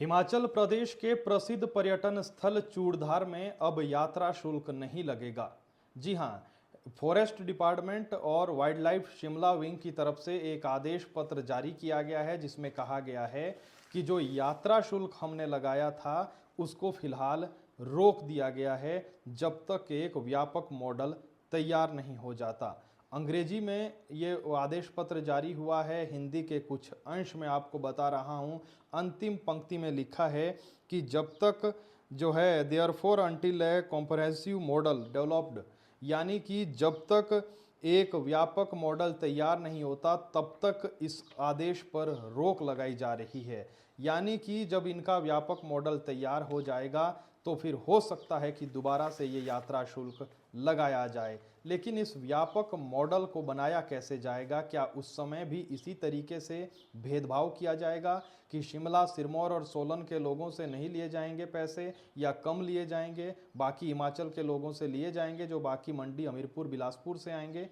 हिमाचल प्रदेश के प्रसिद्ध पर्यटन स्थल चूड़धार में अब यात्रा शुल्क नहीं लगेगा। जी हां, फॉरेस्ट डिपार्टमेंट और वाइल्ड लाइफ शिमला विंग की तरफ से एक आदेश पत्र जारी किया गया है जिसमें कहा गया है कि जो यात्रा शुल्क हमने लगाया था उसको फिलहाल रोक दिया गया है जब तक एक व्यापक मॉडल तैयार नहीं हो जाता। अंग्रेजी में ये आदेश पत्र जारी हुआ है, हिंदी के कुछ अंश में आपको बता रहा हूँ। अंतिम पंक्ति में लिखा है कि जब तक जो है देयरफॉर अंटिल ए कॉम्प्रहेंसिव मॉडल डेवलप्ड, यानी कि जब तक एक व्यापक मॉडल तैयार नहीं होता तब तक इस आदेश पर रोक लगाई जा रही है। यानी कि जब इनका व्यापक मॉडल तैयार हो जाएगा तो फिर हो सकता है कि दोबारा से ये यात्रा शुल्क लगाया जाए। लेकिन इस व्यापक मॉडल को बनाया कैसे जाएगा? क्या उस समय भी इसी तरीके से भेदभाव किया जाएगा कि शिमला, सिरमौर और सोलन के लोगों से नहीं लिए जाएंगे पैसे, या कम लिए जाएंगे, बाकी हिमाचल के लोगों से लिए जाएंगे जो बाकी मंडी, हमीरपुर, बिलासपुर से आएंगे,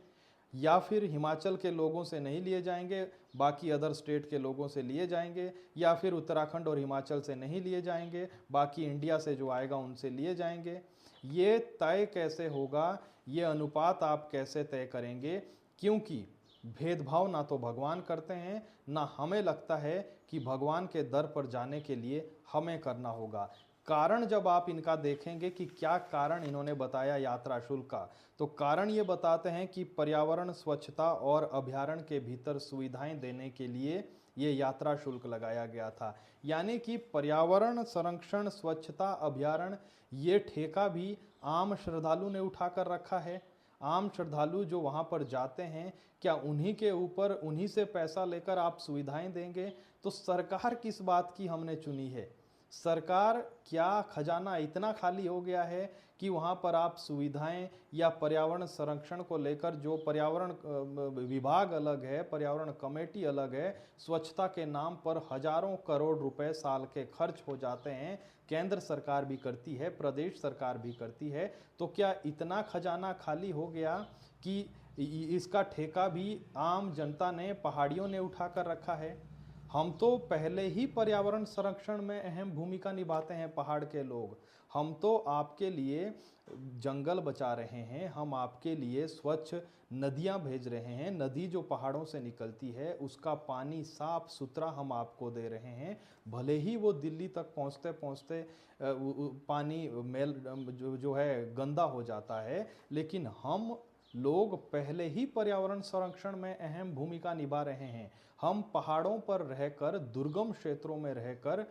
या फिर हिमाचल के लोगों से नहीं लिए जाएंगे, बाकी अदर स्टेट के लोगों से लिए जाएंगे, या फिर उत्तराखंड और हिमाचल से नहीं लिए जाएंगे, बाकी इंडिया से जो आएगा उनसे लिए जाएंगे? ये तय कैसे होगा? ये अनुपात आप कैसे तय करेंगे? क्योंकि भेदभाव ना तो भगवान करते हैं, ना हमें लगता है कि भगवान के दर पर जाने के लिए हमें करना होगा। कारण जब आप इनका देखेंगे कि क्या कारण इन्होंने बताया यात्रा शुल्क का, तो कारण ये बताते हैं कि पर्यावरण, स्वच्छता और अभयारण्य के भीतर सुविधाएं देने के लिए ये यात्रा शुल्क लगाया गया था। यानी कि पर्यावरण संरक्षण, स्वच्छता, अभयारण्य, ये ठेका भी आम श्रद्धालु ने उठाकर रखा है। आम श्रद्धालु जो वहां पर जाते हैं, क्या उन्हीं के ऊपर, उन्हीं से पैसा लेकर आप सुविधाएं देंगे? तो सरकार किस बात की हमने चुनी है? सरकार क्या खजाना इतना खाली हो गया है कि वहां पर आप सुविधाएं या पर्यावरण संरक्षण को लेकर, जो पर्यावरण विभाग अलग है, पर्यावरण कमेटी अलग है, स्वच्छता के नाम पर हजारों करोड़ रुपए साल के खर्च हो जाते हैं। केंद्र सरकार भी करती है, प्रदेश सरकार भी करती है। तो क्या इतना खजाना खाली हो गया कि इसका ठेका भी आम जनता ने, पहाड़ियों ने उठाकर रखा है? हम तो पहले ही पर्यावरण संरक्षण में अहम भूमिका निभाते हैं, पहाड़ के लोग। हम तो आपके लिए जंगल बचा रहे हैं, हम आपके लिए स्वच्छ नदियां भेज रहे हैं। नदी जो पहाड़ों से निकलती है उसका पानी साफ सुथरा हम आपको दे रहे हैं। भले ही वो दिल्ली तक पहुंचते पहुंचते पानी मेल जो है गंदा हो जाता है, लेकिन हम लोग पहले ही पर्यावरण संरक्षण में अहम भूमिका निभा रहे हैं। हम पहाड़ों पर रहकर, दुर्गम क्षेत्रों में रहकर